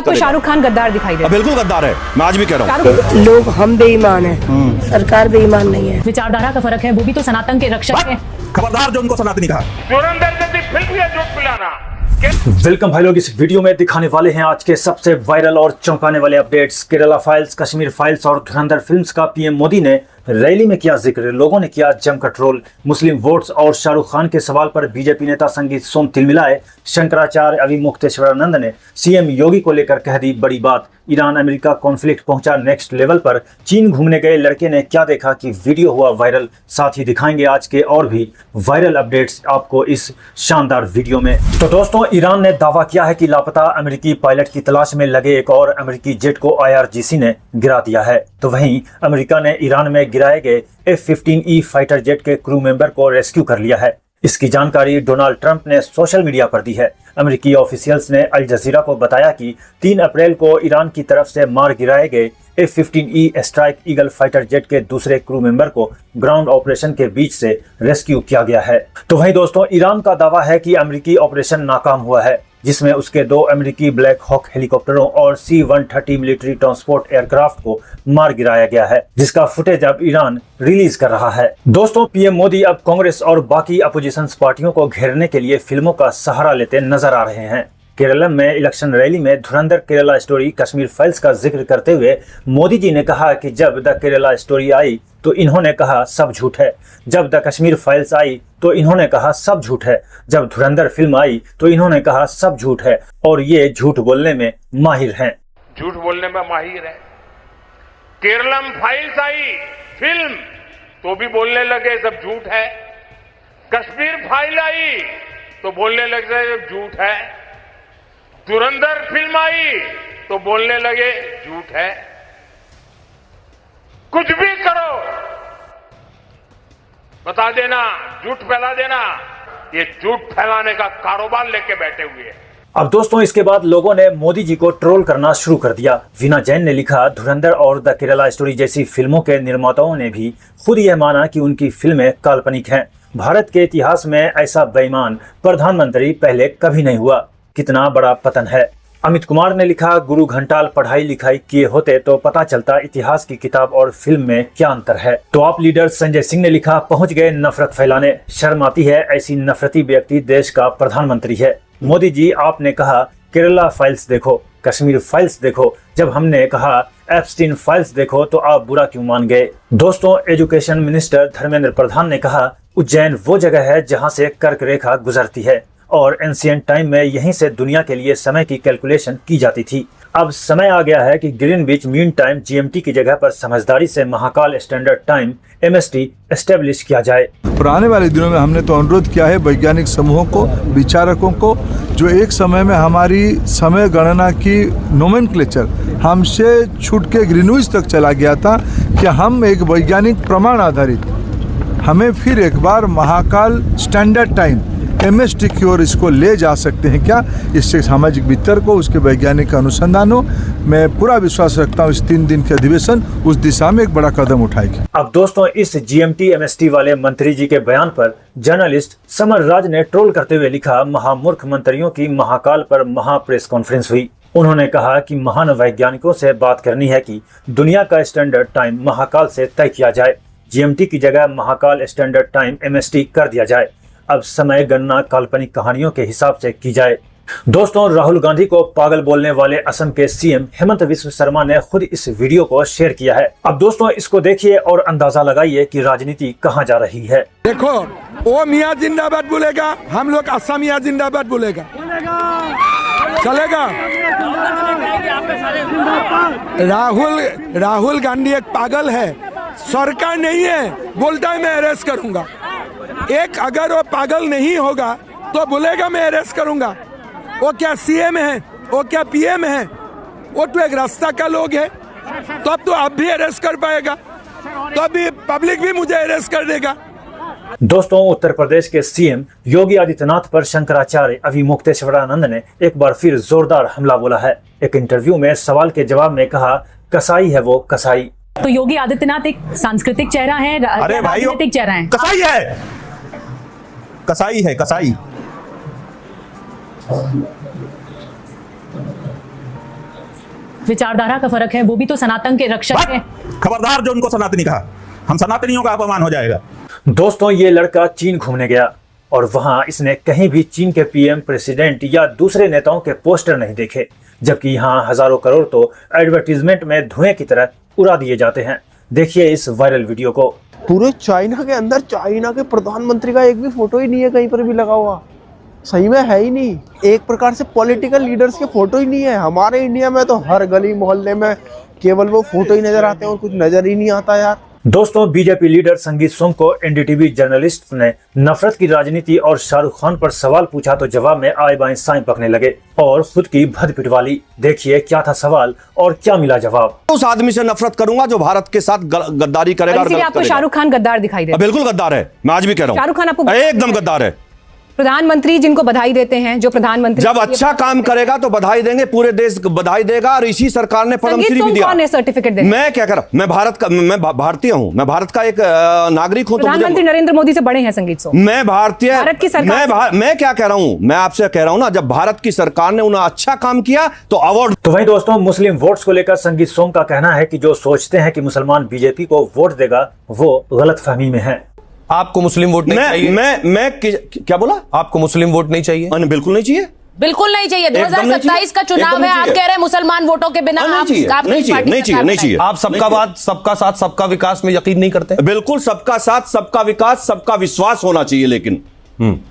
आपको शाहरुख खान गद्दार दिखाई दे? बिल्कुल गद्दार है, मैं आज भी कह रहा हूँ। लोग हम बेईमान हैं, सरकार बेईमान नहीं है। विचारधारा का फर्क है, वो भी तो सनातन के रक्षक हैं। खबरदार जो उनको सनातनी कहा। वेलकम भाई लोग, इस वीडियो में दिखाने वाले हैं आज के सबसे वायरल और चौंकाने वाले updates. Kerala files, Kashmir files और धुरंधर फिल्म्स का पीएम मोदी ने रैली में किया जिक्र, लोगों ने किया जमकर ट्रोल। मुस्लिम वोट्स और शाहरुख खान के सवाल पर बीजेपी नेता संगीत सोम तिलमिलाए। शंकराचार्य अविमुक्तेश्वरानंद ने सीएम योगी को लेकर कह दी बड़ी बात। ईरान अमेरिका कॉन्फ्लिक्ट पहुंचा नेक्स्ट लेवल पर। चीन घूमने गए लड़के ने क्या देखा कि वीडियो हुआ वायरल। साथ ही दिखाएंगे आज के और भी वायरल अपडेट्स आपको इस शानदार वीडियो में। तो दोस्तों, ईरान ने दावा किया है कि लापता अमेरिकी पायलट की तलाश में लगे एक और अमेरिकी जेट को IRGC ने गिरा दिया है। तो वहीं अमेरिका ने ईरान में गिराए गए F-15E फाइटर जेट के क्रू मेंबर को रेस्क्यू कर लिया है। इसकी जानकारी डोनाल्ड ट्रंप ने सोशल मीडिया पर दी है। अमेरिकी ऑफिशियल्स ने अल जजीरा को बताया कि 3 अप्रैल को ईरान की तरफ से मार गिराए गए F-15E strike eagle fighter jet के दूसरे क्रू मेंबर को ग्राउंड ऑपरेशन के बीच से रेस्क्यू किया गया है। तो वहीं दोस्तों, ईरान का दावा है कि अमेरिकी ऑपरेशन नाकाम हुआ है, जिसमें उसके 2 अमेरिकी ब्लैक हॉक हेलीकॉप्टरों और C-130 मिलिट्री ट्रांसपोर्ट एयरक्राफ्ट को मार गिराया गया है, जिसका फुटेज अब ईरान रिलीज कर रहा है। दोस्तों, पीएम मोदी अब कांग्रेस और बाकी अपोजिशन पार्टियों को घेरने के लिए फिल्मों का सहारा लेते नजर आ रहे हैं। केरला में इलेक्शन रैली में धुरंधर केरला स्टोरी कश्मीर फाइल्स का जिक्र करते हुए मोदी जी ने कहा कि जब द केरला स्टोरी आई तो इन्होंने कहा सब झूठ है, जब द कश्मीर फाइल्स आई तो इन्होंने कहा सब झूठ है, जब धुरंधर फिल्म आई तो इन्होंने कहा सब झूठ है, और ये झूठ बोलने में माहिर हैं। झूठ बोलने में माहिर है। केरलम फाइल्स आई फिल्म तो भी बोलने लगे सब झूठ है। कश्मीर फाइल आई तो बोलने लगे सब झूठ है। धुरंधर फिल्म आई तो बोलने लगे झूठ है। कुछ भी करो बता देना, झूठ फैला देना, ये झूठ फैलाने का कारोबार लेके बैठे हुए हैं। अब दोस्तों, इसके बाद लोगों ने मोदी जी को ट्रोल करना शुरू कर दिया। वीना जैन ने लिखा, धुरंधर और द केरला स्टोरी जैसी फिल्मों के निर्माताओं ने भी खुद यह माना कि उनकी फिल्में काल्पनिक हैं। भारत के इतिहास में ऐसा बेईमान प्रधानमंत्री पहले कभी नहीं हुआ। कितना बड़ा पतन है। अमित कुमार ने लिखा, गुरु घंटाल पढ़ाई लिखाई किए होते तो पता चलता इतिहास की किताब और फिल्म में क्या अंतर है। तो आप लीडर संजय सिंह ने लिखा, पहुंच गए नफरत फैलाने, शर्म आती है ऐसी नफरती व्यक्ति देश का प्रधानमंत्री है। मोदी जी, आपने कहा केरला फाइल्स देखो, कश्मीर फाइल्स देखो, जब हमने कहा एप्स्टीन फाइल्स देखो तो आप बुरा क्यों मान गए। दोस्तों, एजुकेशन मिनिस्टर धर्मेंद्र प्रधान ने कहा, उज्जैन वो जगह है जहां से कर्क रेखा गुजरती है और एंशिएंट टाइम में यहीं से दुनिया के लिए समय की कैलकुलेशन की जाती थी। अब समय आ गया है कि ग्रीनविच मीन टाइम GMT की जगह पर समझदारी से Mahakal standard time MST establish किया जाए। पुराने वाले दिनों में हमने तो अनुरोध किया है वैज्ञानिक समूहों को, विचारकों को, जो एक समय में हमारी समय गणना की नोमेनक्लेचर हमसे छूट के ग्रीनविच तक चला गया था, कि हम एक वैज्ञानिक प्रमाण आधारित हमें फिर एक बार महाकाल स्टैंडर्ड टाइम MST की ओर इसको ले जा सकते हैं क्या। इससे सामाजिक वितर्क को, उसके वैज्ञानिक अनुसंधान हो, मैं पूरा विश्वास रखता हूँ इस 3 दिन के अधिवेशन उस दिशा में एक बड़ा कदम उठाएगी। अब दोस्तों, इस GMT MST वाले मंत्री जी के बयान पर जर्नलिस्ट समर राज ने ट्रोल करते हुए लिखा, महामूर्ख मंत्रियों की महाकाल पर महा प्रेस कॉन्फ्रेंस हुई। उन्होंने कहा कि महान वैज्ञानिकों से बात करनी है कि दुनिया का स्टैंडर्ड टाइम महाकाल से तय किया जाए, GMT की जगह महाकाल स्टैंडर्ड टाइम MST कर दिया जाए। अब समय गणना काल्पनिक कहानियों के हिसाब से की जाए। दोस्तों, राहुल गांधी को पागल बोलने वाले असम के CM हेमंत विश्व शर्मा ने खुद इस वीडियो को शेयर किया है। अब दोस्तों, इसको देखिए और अंदाजा लगाइए कि राजनीति कहां जा रही है। देखो, वो मियाँ जिंदाबाद बोलेगा, हम लोग असमिया जिंदाबाद बोलेगा, चलेगा। राहुल गांधी एक पागल है, सरकार नहीं है, बोलता है मैं अरेस्ट करूंगा। एक अगर वो पागल नहीं होगा तो बोलेगा मैं अरेस्ट करूंगा। वो क्या CM है, वो क्या PM है, वो तो एक रास्ता का लोग है। तब तो आप भी अरेस्ट कर पाएगा, तब भी पब्लिक भी मुझे अरेस्ट कर देगा। दोस्तों, उत्तर प्रदेश के CM योगी आदित्यनाथ पर शंकराचार्य अविमुक्तेश्वरानंद ने एक बार फिर जोरदार हमला बोला है। एक इंटरव्यू में सवाल के जवाब में कहा, कसाई है वो कसाई। तो योगी आदित्यनाथ एक सांस्कृतिक चेहरा है, राजनीतिक चेहरा है। कसाई है, कसाई है, कसाई। विचारधारा का फर्क है, वो भी तो सनातन के रक्षक है। खबरदार जो उनको सनातनी कहा, हम सनातनियों का अपमान हो जाएगा। दोस्तों, ये लड़का चीन घूमने गया और वहां इसने कहीं भी चीन के पीएम, प्रेसिडेंट या दूसरे नेताओं के पोस्टर नहीं देखे, जबकि यहाँ हजारों करोड़ तो एडवर्टीजमेंट में धुएं की तरह उड़ा दिए जाते हैं। देखिए इस वायरल वीडियो को। पूरे चाइना के अंदर चाइना के प्रधानमंत्री का एक भी फोटो ही नहीं है कहीं पर भी लगा हुआ, सही में है ही नहीं। एक प्रकार से पॉलिटिकल लीडर्स के फोटो ही नहीं है। हमारे इंडिया में तो हर गली मोहल्ले में केवल वो फोटो ही नजर आते हैं और कुछ नजर ही नहीं आता यार। दोस्तों, बीजेपी लीडर संगीत सोम को एनडीटीवी जर्नलिस्ट ने नफरत की राजनीति और शाहरुख खान पर सवाल पूछा तो जवाब में आए बाएं साएं पकने लगे और खुद की भद पिटवा ली। देखिए क्या था सवाल और क्या मिला जवाब। उस आदमी से नफरत करूंगा जो भारत के साथ गद्दारी करेगा। इसीलिए आपको शाहरुख खान गद्दार दिखाई देता है। बिल्कुल गद्दार है, मैं आज भी कह रहा हूँ। शाहरुख खान आपको एकदम गद्दार है। प्रधानमंत्री जिनको बधाई देते हैं, जो प्रधानमंत्री जब अच्छा काम करेगा तो बधाई देंगे, पूरे देश बधाई देगा। और इसी सरकार ने पद्मश्री भी दिया। सर्टिफिकेट दे। मैं क्या कर रहा, मैं भारत का, मैं भारतीय हूं, मैं भारत का एक नागरिक हूं। प्रधानमंत्री नरेंद्र मोदी से बड़े हैं संगीत सोम। मैं भारतीय, भारत की सरकार, मैं क्या कह रहा हूं, मैं आपसे कह रहा हूं ना, जब भारत की सरकार ने उन्हें अच्छा काम किया तो अवार्ड। तो वहीं दोस्तों, मुस्लिम वोट्स को लेकर संगीत सोम का कहना है कि जो सोचते हैं कि मुसलमान बीजेपी को वोट देगा वो गलतफहमी में है। आपको मुस्लिम वोट नहीं चाहिए? मैं क्या बोला? आपको मुस्लिम वोट नहीं चाहिए? बिल्कुल नहीं चाहिए, बिल्कुल नहीं चाहिए। 2027 का चुनाव है, आप कह रहे हैं मुसलमान वोटों के बिना नहीं चाहिए। आप सबका बात, सबका साथ, सबका विकास में यकीन नहीं करते? बिल्कुल, सबका साथ, सबका विकास, सबका विश्वास होना चाहिए। लेकिन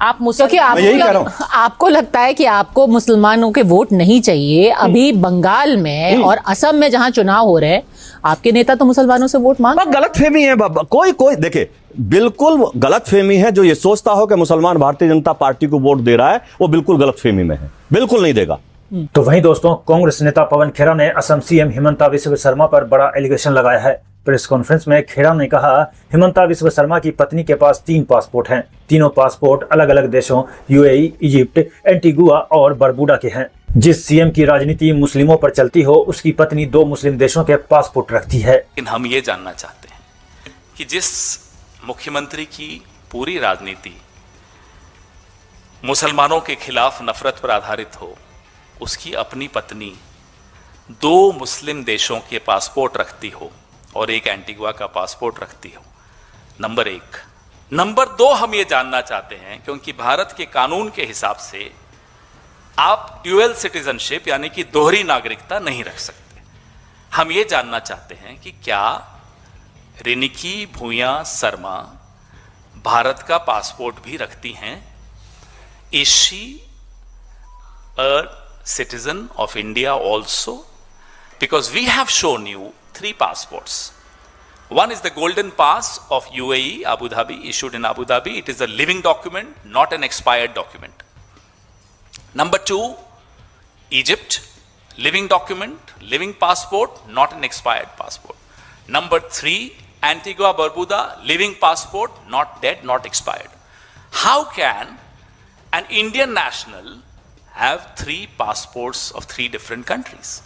आप आपको लगता है कि आपको मुसलमानों के वोट नहीं चाहिए। अभी बंगाल में और असम में जहां चुनाव हो रहे हैं, आपके नेता तो मुसलमानों से वोट मांग। गलतफहमी है बाबा, कोई देखे, बिल्कुल गलतफहमी है। जो ये सोचता हो कि मुसलमान भारतीय जनता पार्टी को वोट दे रहा है, वो बिल्कुल गलतफहमी में है, बिल्कुल नहीं देगा। तो वहीं दोस्तों, कांग्रेस नेता पवन खेरा ने असम सीएम हिमंता बिस्वा शर्मा पर बड़ा एलिगेशन लगाया है। प्रेस कॉन्फ्रेंस में खेरा ने कहा, हिमंता बिस्वा शर्मा की पत्नी के पास 3 पासपोर्ट हैं। तीनों पासपोर्ट अलग अलग देशों यूएई, इजिप्ट, एंटीगुआ और बरबुडा के हैं। जिस सीएम की राजनीति मुस्लिमों पर चलती हो, उसकी पत्नी 2 मुस्लिम देशों के पासपोर्ट रखती है। लेकिन हम ये जानना चाहते हैं कि जिस मुख्यमंत्री की पूरी राजनीति मुसलमानों के खिलाफ नफरत पर आधारित हो, उसकी अपनी पत्नी 2 मुस्लिम देशों के पासपोर्ट रखती हो और एक एंटीगुआ का पासपोर्ट रखती हो। नंबर 1। नंबर 2, हम ये जानना चाहते हैं क्योंकि भारत के कानून के हिसाब से आप ड्यूअल सिटीजनशिप यानी कि दोहरी नागरिकता नहीं रख सकते। हम ये जानना चाहते हैं कि क्या रिनिकी भूया शर्मा भारत का पासपोर्ट भी रखती हैं? Is she a citizen of India also? Because we have shown you 3 passports. One is the golden pass of UAE, Abu Dhabi, issued in Abu Dhabi. It is a living document, not an expired document. Number 2, Egypt, living document, living passport, not an expired passport. Number 3, Antigua Barbuda, living passport, not dead, not expired. How can an Indian national have 3 passports of 3 different countries?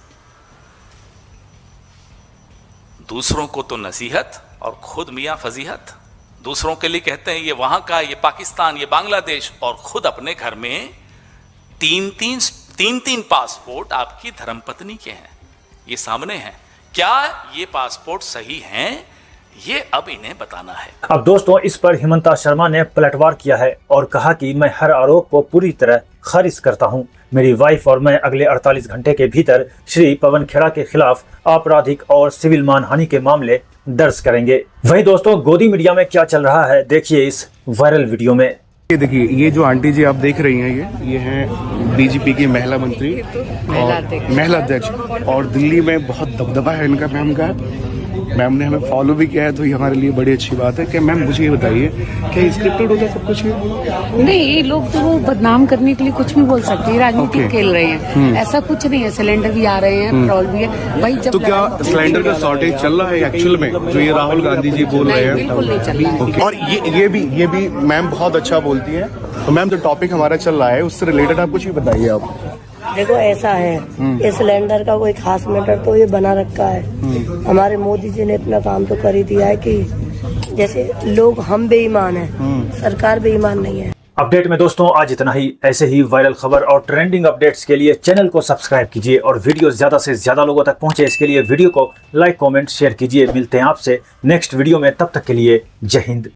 दूसरों को तो नसीहत और खुद मियां फजीहत। दूसरों के लिए कहते हैं ये वहां का, ये पाकिस्तान, ये बांग्लादेश, और खुद अपने घर में 3 पासपोर्ट आपकी धर्मपत्नी के हैं। ये सामने हैं। क्या ये पासपोर्ट सही हैं? ये अब इन्हें बताना है। अब दोस्तों, इस पर हिमंता शर्मा ने पलटवार किया है और कहा कि मैं हर आरोप को पूरी तरह खारिज करता हूं। मेरी वाइफ और मैं अगले 48 घंटे के भीतर श्री पवन खेरा के खिलाफ आपराधिक और सिविल मानहानि के मामले दर्ज करेंगे। वहीं दोस्तों, गोदी मीडिया में क्या चल रहा है, देखिए इस वायरल वीडियो में। ये देखिए, ये जो आंटी जी आप देख रही हैं, ये हैं बीजेपी की महिला मंत्री और महिला अध्यक्ष, और दिल्ली में बहुत दबदबा है इनका मैम का। मैम ने हमें फॉलो भी किया है, तो ये हमारे लिए बड़ी अच्छी बात है। कि मैम मुझे ये बताइए, क्या स्क्रिप्टेड होता सब कुछ? नहीं, लोग तो वो बदनाम करने के लिए कुछ भी बोल सकते हैं, राजनीति खेल रहे हैं। ऐसा कुछ नहीं है। सिलेंडर भी आ रहे हैं, पेट्रोल भी है भाई। जब तो क्या सिलेंडर का शॉर्टेज चल रहा है एक्चुअल में, जो ये राहुल गांधी जी बोल रहे हैं? बिल्कुल नहीं चल रहा है। और ये भी मैम बहुत अच्छा बोलती है। तो मैम, जो टॉपिक हमारा चल रहा है उससे रिलेटेड आप कुछ भी बताइए। आप देखो, ऐसा है, ये सिलेंडर का कोई खास मैटर तो ये बना रखा है। हमारे मोदी जी ने इतना काम तो कर ही दिया है कि जैसे लोग हम बेईमान हैं, सरकार बेईमान नहीं है। अपडेट में दोस्तों आज इतना ही। ऐसे ही वायरल खबर और ट्रेंडिंग अपडेट्स के लिए चैनल को सब्सक्राइब कीजिए और वीडियो ज्यादा से ज्यादा लोगों तक पहुंचे इसके लिए वीडियो को लाइक कमेंट शेयर कीजिए। मिलते हैं आपसे नेक्स्ट वीडियो में, तब तक के लिए जय हिंद